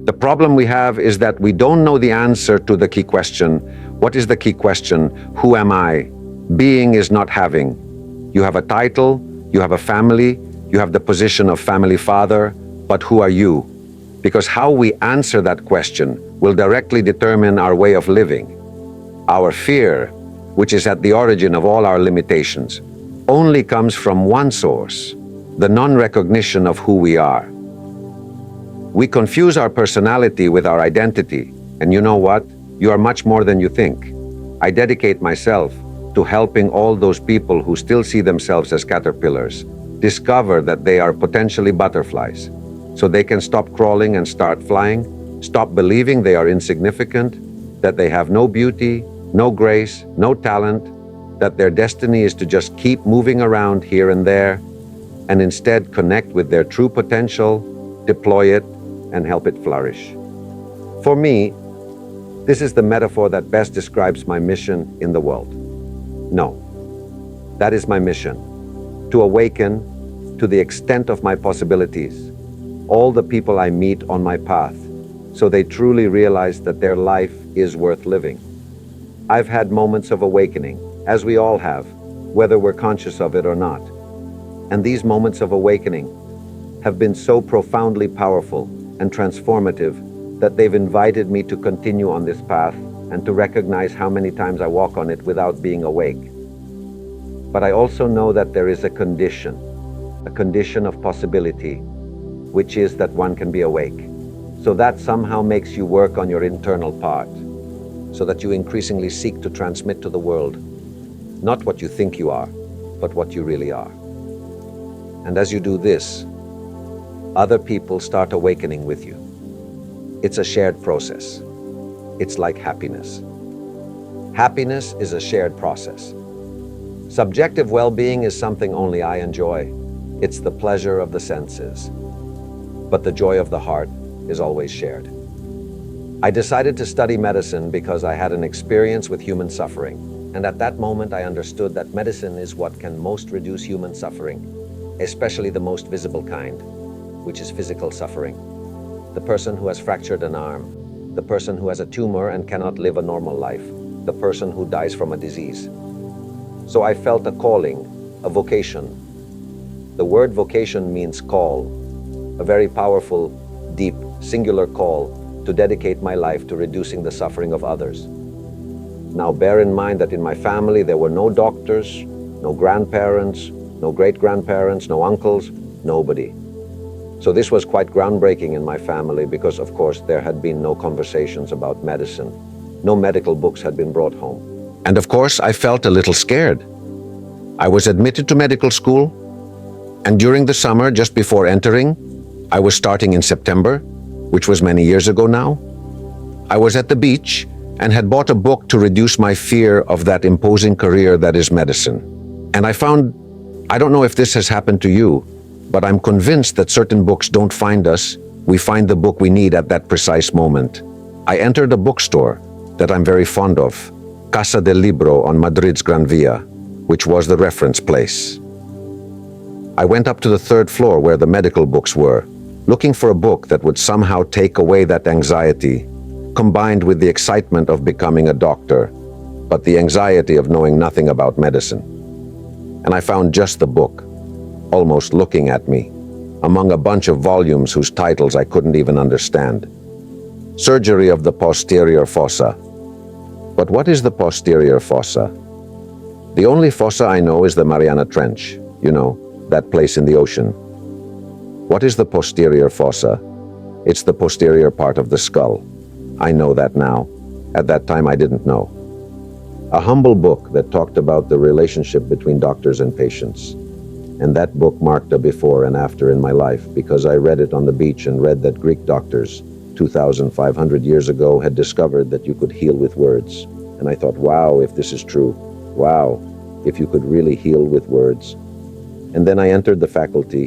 The problem we have is that we don't know the answer to the key question. What is the key question? Who am I? Being is not having. You have a title, you have a family, you have the position of family father, but who are you? Because how we answer that question will directly determine our way of living. Our fear, which is at the origin of all our limitations, only comes from one source, the non-recognition of who we are. We confuse our personality with our identity, and you know what? You are much more than you think. I dedicate myself to helping all those people who still see themselves as caterpillars discover that they are potentially butterflies, so they can stop crawling and start flying, stop believing they are insignificant, that they have no beauty, no grace, no talent, that their destiny is to just keep moving around here and there, and instead connect with their true potential, deploy it, and help it flourish. For me, this is the metaphor that best describes my mission in the world. No, that is my mission, to awaken to the extent of my possibilities, all the people I meet on my path, so they truly realize that their life is worth living. I've had moments of awakening, as we all have, whether we're conscious of it or not. And these moments of awakening have been so profoundly powerful and transformative that they've invited me to continue on this path and to recognize how many times I walk on it without being awake. But I also know that there is a condition of possibility, which is that one can be awake. So that somehow makes you work on your internal part, so that you increasingly seek to transmit to the world not what you think you are, but what you really are. And as you do this, other people start awakening with you. It's a shared process. It's like happiness. Happiness is a shared process. Subjective well-being is something only I enjoy. It's the pleasure of the senses. But the joy of the heart is always shared. I decided to study medicine because I had an experience with human suffering. And at that moment, I understood that medicine is what can most reduce human suffering, especially the most visible kind, which is physical suffering. The person who has fractured an arm, the person who has a tumor and cannot live a normal life, the person who dies from a disease. So I felt a calling, a vocation. The word vocation means call, a very powerful, deep, singular call to dedicate my life to reducing the suffering of others. Now bear in mind that in my family there were no doctors, no grandparents, no great-grandparents, no uncles, nobody. So this was quite groundbreaking in my family because, of course, there had been no conversations about medicine. No medical books had been brought home. And of course, I felt a little scared. I was admitted to medical school, and during the summer, just before entering, I was starting in September, which was many years ago now. I was at the beach and had bought a book to reduce my fear of that imposing career that is medicine. And I found, I don't know if this has happened to you, but I'm convinced that certain books don't find us. We find the book we need at that precise moment. I entered a bookstore that I'm very fond of, Casa del Libro on Madrid's Gran Via, which was the reference place. I went up to the third floor where the medical books were, looking for a book that would somehow take away that anxiety, combined with the excitement of becoming a doctor, but the anxiety of knowing nothing about medicine. And I found just the book, almost looking at me, among a bunch of volumes whose titles I couldn't even understand. Surgery of the posterior fossa. But what is the posterior fossa? The only fossa I know is the Mariana Trench, you know, that place in the ocean. What is the posterior fossa? It's the posterior part of the skull. I know that now. At that time I didn't know. A humble book that talked about the relationship between doctors and patients. And that book marked a before and after in my life because I read it on the beach and read that Greek doctors 2,500 years ago had discovered that you could heal with words. And I thought, wow, if this is true. Wow, if you could really heal with words. And then I entered the faculty,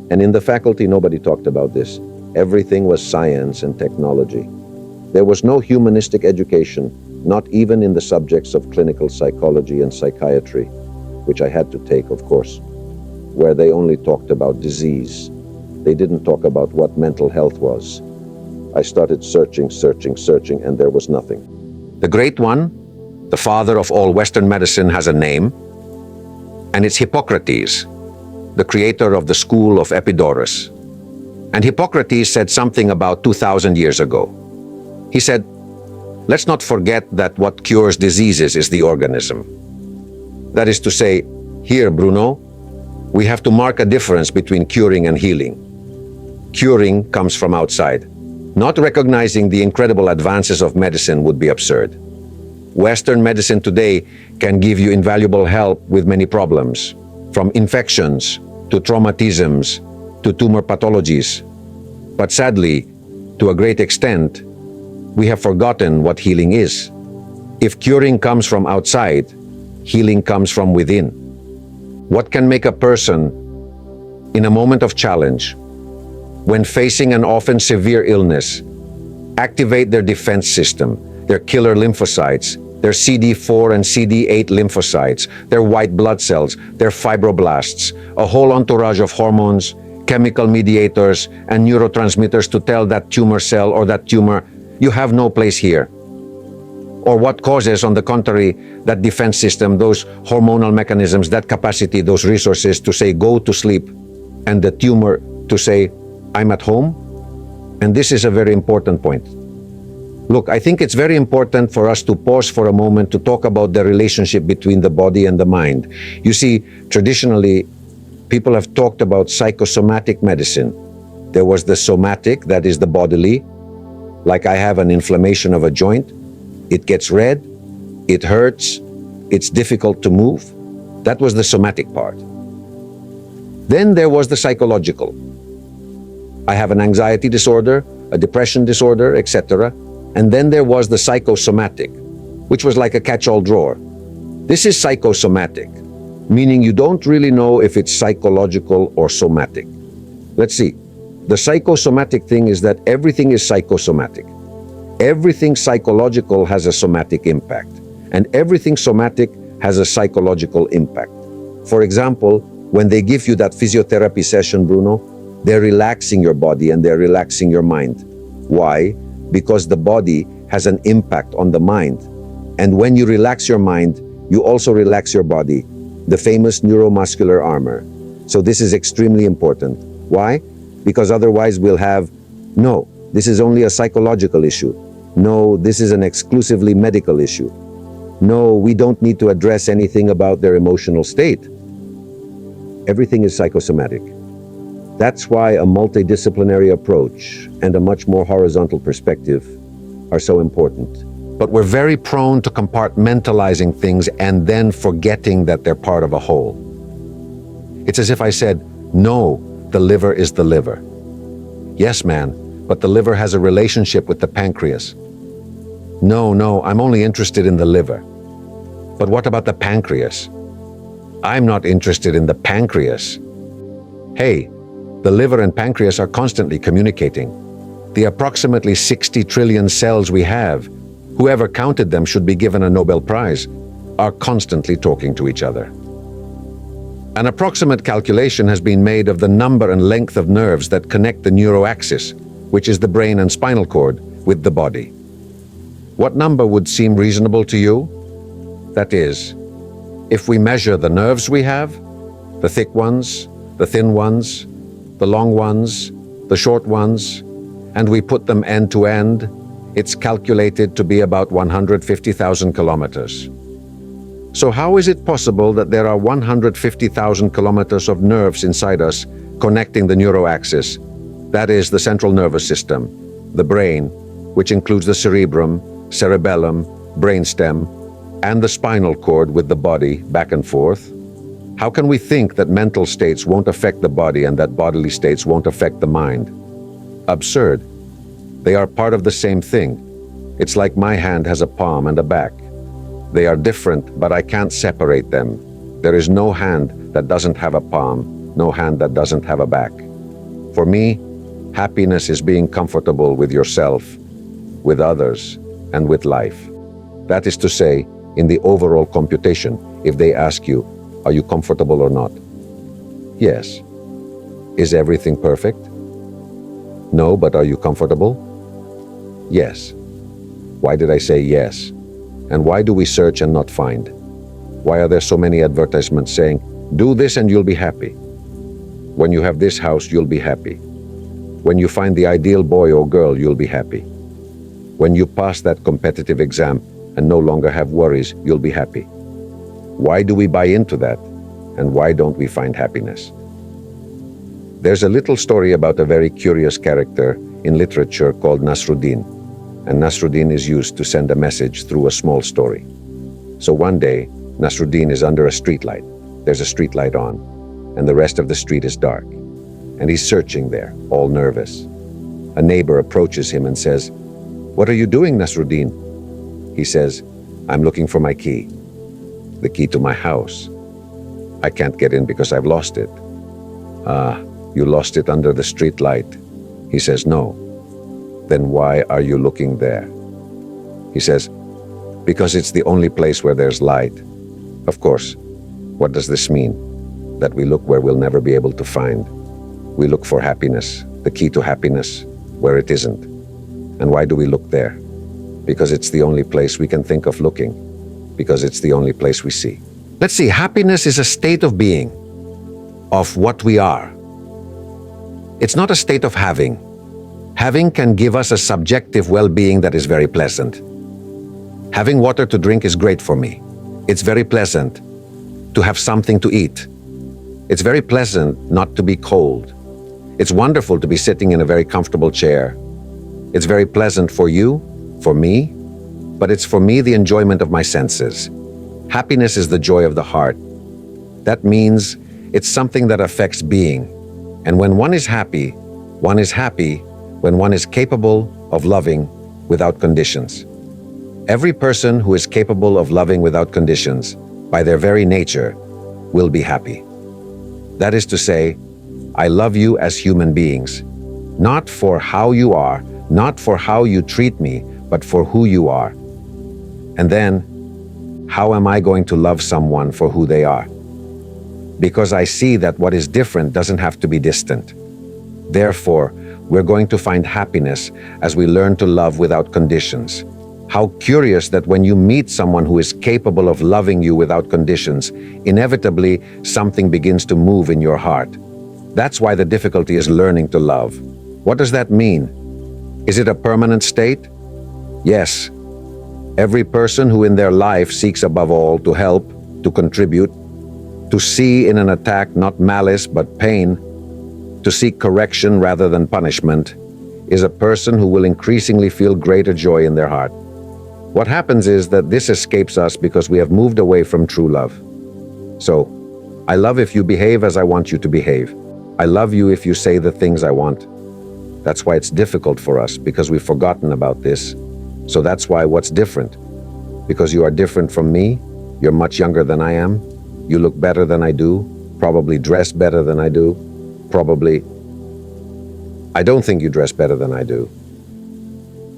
and in the faculty nobody talked about this. Everything was science and technology. There was no humanistic education, not even in the subjects of clinical psychology and psychiatry, which I had to take, of course, where they only talked about disease. They didn't talk about what mental health was. I started searching, and there was nothing. The Great One, the father of all Western medicine, has a name, and it's Hippocrates, the creator of the school of Epidaurus. And Hippocrates said something about 2,000 years ago. He said, let's not forget that what cures diseases is the organism. That is to say, here, Bruno, we have to mark a difference between curing and healing. Curing comes from outside. Not recognizing the incredible advances of medicine would be absurd. Western medicine today can give you invaluable help with many problems, from infections to traumatisms to tumor pathologies. But sadly, to a great extent, we have forgotten what healing is. If curing comes from outside, healing comes from within. What can make a person, in a moment of challenge, when facing an often severe illness, activate their defense system, their killer lymphocytes, their CD4 and CD8 lymphocytes, their white blood cells, their fibroblasts, a whole entourage of hormones, chemical mediators, and neurotransmitters to tell that tumor cell or that tumor, you have no place here? Or what causes, on the contrary, that defense system, those hormonal mechanisms, that capacity, those resources to say, go to sleep, and the tumor to say, I'm at home? And this is a very important point. Look, I think it's very important for us to pause for a moment to talk about the relationship between the body and the mind. You see, traditionally, people have talked about psychosomatic medicine. There was the somatic, that is the bodily. Like I have an inflammation of a joint, it gets red, it hurts, it's difficult to move. That was the somatic part. Then there was the psychological. I have an anxiety disorder, a depression disorder, etc. And then there was the psychosomatic, which was like a catch-all drawer. This is psychosomatic, meaning you don't really know if it's psychological or somatic. Let's see. The psychosomatic thing is that everything is psychosomatic. Everything psychological has a somatic impact, and everything somatic has a psychological impact. For example, when they give you that physiotherapy session, Bruno, they're relaxing your body and they're relaxing your mind. Why? Because the body has an impact on the mind. And when you relax your mind, you also relax your body, the famous neuromuscular armor. So this is extremely important. Why? Because otherwise we'll have, no, this is only a psychological issue. No, this is an exclusively medical issue. No, we don't need to address anything about their emotional state. Everything is psychosomatic. That's why a multidisciplinary approach and a much more horizontal perspective are so important. But we're very prone to compartmentalizing things and then forgetting that they're part of a whole. It's as if I said, no, the liver is the liver. Yes, man, but the liver has a relationship with the pancreas. No, I'm only interested in the liver. But what about the pancreas? I'm not interested in the pancreas. Hey, the liver and pancreas are constantly communicating. The approximately 60 trillion cells we have, whoever counted them should be given a Nobel Prize, are constantly talking to each other. An approximate calculation has been made of the number and length of nerves that connect the neuroaxis, which is the brain and spinal cord, with the body. What number would seem reasonable to you? That is, if we measure the nerves we have, the thick ones, the thin ones, the long ones, the short ones, and we put them end to end, it's calculated to be about 150,000 kilometers. So how is it possible that there are 150,000 kilometers of nerves inside us connecting the neuroaxis? That is the central nervous system, the brain, which includes the cerebrum, cerebellum, brainstem, and the spinal cord with the body back and forth. How can we think that mental states won't affect the body and that bodily states won't affect the mind? Absurd. They are part of the same thing. It's like my hand has a palm and a back. They are different, but I can't separate them. There is no hand that doesn't have a palm, no hand that doesn't have a back. For me, happiness is being comfortable with yourself, with others, and with life. That is to say, in the overall computation, if they ask you, are you comfortable or not? Yes. Is everything perfect? No, but are you comfortable? Yes. Why did I say yes? And why do we search and not find? Why are there so many advertisements saying, do this and you'll be happy? When you have this house, you'll be happy. When you find the ideal boy or girl, you'll be happy. When you pass that competitive exam and no longer have worries, you'll be happy. Why do we buy into that? And why don't we find happiness? There's a little story about a very curious character in literature called Nasruddin, and Nasruddin is used to send a message through a small story. So one day, Nasruddin is under a streetlight. There's a streetlight on, and the rest of the street is dark. And he's searching there, all nervous. A neighbor approaches him and says, "What are you doing, Nasruddin?" He says, "I'm looking for my key. The key to my house. I can't get in because I've lost it." "Ah, you lost it under the street light." He says, "No." "Then why are you looking there?" He says, "Because it's the only place where there's light." Of course, what does this mean? That we look where we'll never be able to find. We look for happiness, the key to happiness, where it isn't. And why do we look there? Because it's the only place we can think of looking. Because it's the only place we see. Let's see, happiness is a state of being, of what we are. It's not a state of having. Having can give us a subjective well-being that is very pleasant. Having water to drink is great for me. It's very pleasant to have something to eat. It's very pleasant not to be cold. It's wonderful to be sitting in a very comfortable chair. It's very pleasant for you, for me, but it's for me the enjoyment of my senses. Happiness is the joy of the heart. That means it's something that affects being. And when one is happy when one is capable of loving without conditions. Every person who is capable of loving without conditions, by their very nature, will be happy. That is to say, I love you as human beings, not for how you are, not for how you treat me, but for who you are. And then, how am I going to love someone for who they are? Because I see that what is different doesn't have to be distant. Therefore, we're going to find happiness as we learn to love without conditions. How curious that when you meet someone who is capable of loving you without conditions, inevitably something begins to move in your heart. That's why the difficulty is learning to love. What does that mean? Is it a permanent state? Yes. Every person who in their life seeks above all to help, to contribute, to see in an attack not malice but pain, to seek correction rather than punishment, is a person who will increasingly feel greater joy in their heart. What happens is that this escapes us because we have moved away from true love. So, I love if you behave as I want you to behave. I love you if you say the things I want. That's why it's difficult for us, because we've forgotten about this. So that's why what's different? Because you are different from me, you're much younger than I am, you look better than I do, probably dress better than I do, probably... I don't think you dress better than I do.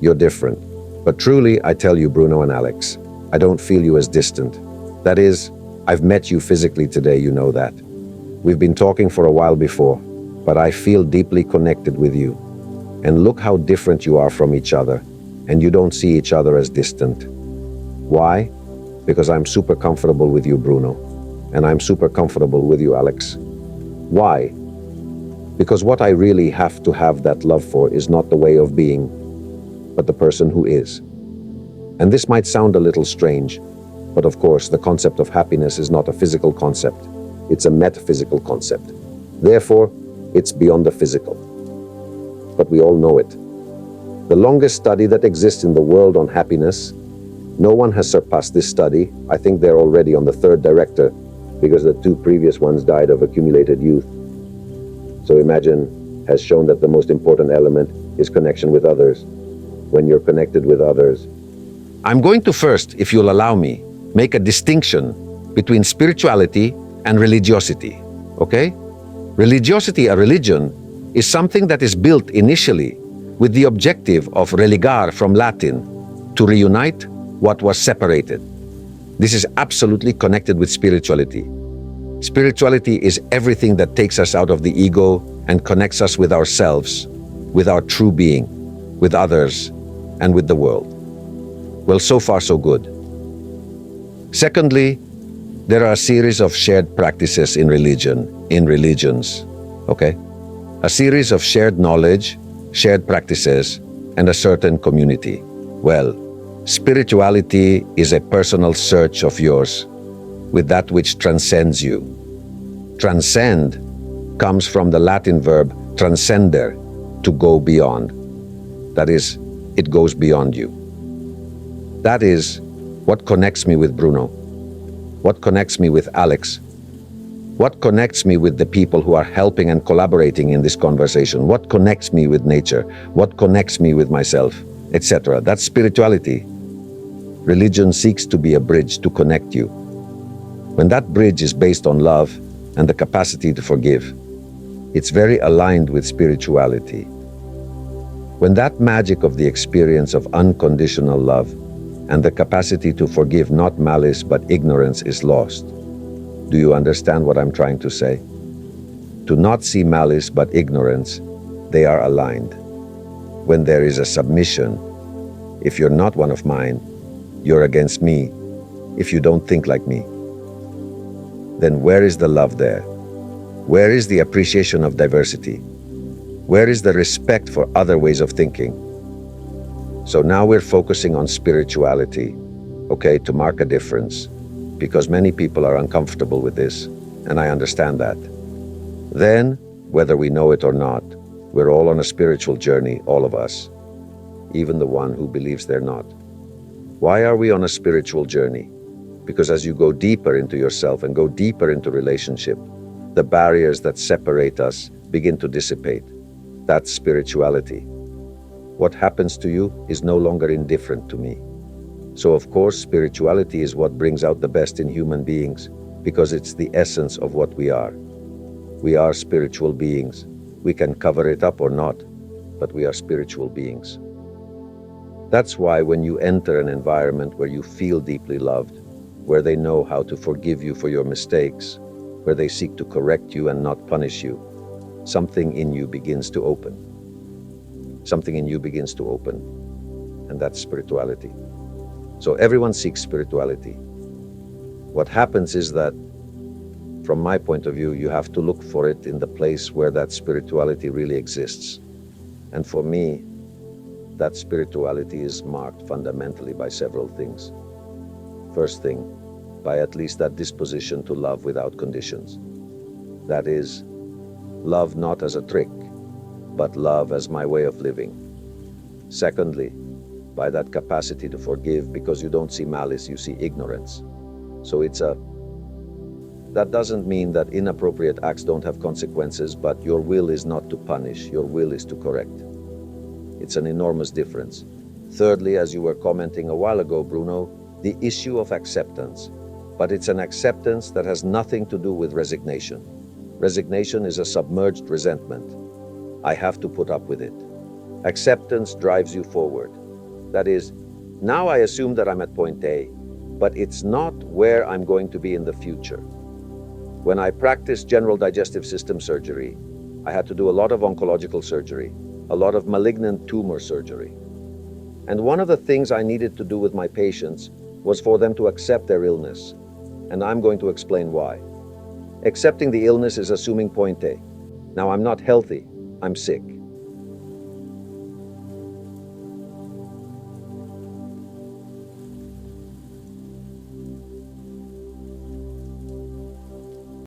You're different. But truly, I tell you, Bruno and Alex, I don't feel you as distant. That is, I've met you physically today, you know that. We've been talking for a while before, but I feel deeply connected with you. And look how different you are from each other, and you don't see each other as distant. Why? Because I'm super comfortable with you, Bruno, and I'm super comfortable with you, Alex. Why? Because what I really have to have that love for is not the way of being, but the person who is. And this might sound a little strange, but of course the concept of happiness is not a physical concept. It's a metaphysical concept. Therefore, it's beyond the physical. But we all know it. The longest study that exists in the world on happiness, no one has surpassed this study. I think they're already on the third director, because the two previous ones died of accumulated youth. So Imagine has shown that the most important element is connection with others. When you're connected with others. I'm going to first, if you'll allow me, make a distinction between spirituality and religiosity, okay? Religiosity, a religion, is something that is built initially with the objective of religare from Latin, to reunite what was separated. This is absolutely connected with spirituality. Spirituality is everything that takes us out of the ego and connects us with ourselves, with our true being, with others, and with the world. Well, so far so good. Secondly, there are a series of shared practices in religions, okay? A series of shared knowledge, shared practices, and a certain community. Well, spirituality is a personal search of yours with that which transcends you. Transcend comes from the Latin verb transcender, to go beyond. That is, it goes beyond you. That is what connects me with Bruno, what connects me with Alex, what connects me with the people who are helping and collaborating in this conversation, what connects me with nature, what connects me with myself, etc. That's spirituality. Religion seeks to be a bridge to connect you. When that bridge is based on love and the capacity to forgive, it's very aligned with spirituality. When that magic of the experience of unconditional love and the capacity to forgive not malice but ignorance is lost. Do you understand what I'm trying to say? To not see malice but ignorance, they are aligned. When there is a submission, if you're not one of mine, you're against me. If you don't think like me, then where is the love there? Where is the appreciation of diversity? Where is the respect for other ways of thinking? So now we're focusing on spirituality, okay, to mark a difference, because many people are uncomfortable with this, and I understand that. Then, whether we know it or not, we're all on a spiritual journey, all of us, even the one who believes they're not. Why are we on a spiritual journey? Because as you go deeper into yourself and go deeper into relationship, the barriers that separate us begin to dissipate. That's spirituality. What happens to you is no longer indifferent to me. So of course, spirituality is what brings out the best in human beings, because it's the essence of what we are. We are spiritual beings. We can cover it up or not, but we are spiritual beings. That's why when you enter an environment where you feel deeply loved, where they know how to forgive you for your mistakes, where they seek to correct you and not punish you, something in you begins to open. Something in you begins to open, and that's spirituality. So everyone seeks spirituality. What happens is that, from my point of view, you have to look for it in the place where that spirituality really exists. And for me, that spirituality is marked fundamentally by several things. First thing, by at least that disposition to love without conditions. That is, love not as a trick, but love as my way of living. Secondly, by that capacity to forgive because you don't see malice, you see ignorance. So that doesn't mean that inappropriate acts don't have consequences, but your will is not to punish, your will is to correct. It's an enormous difference. Thirdly, as you were commenting a while ago, Bruno, the issue of acceptance. But it's an acceptance that has nothing to do with resignation. Resignation is a submerged resentment. I have to put up with it. Acceptance drives you forward. That is, now I assume that I'm at point A, but it's not where I'm going to be in the future. When I practiced general digestive system surgery, I had to do a lot of oncological surgery, a lot of malignant tumor surgery. And one of the things I needed to do with my patients was for them to accept their illness. And I'm going to explain why. Accepting the illness is assuming point A. Now I'm not healthy, I'm sick.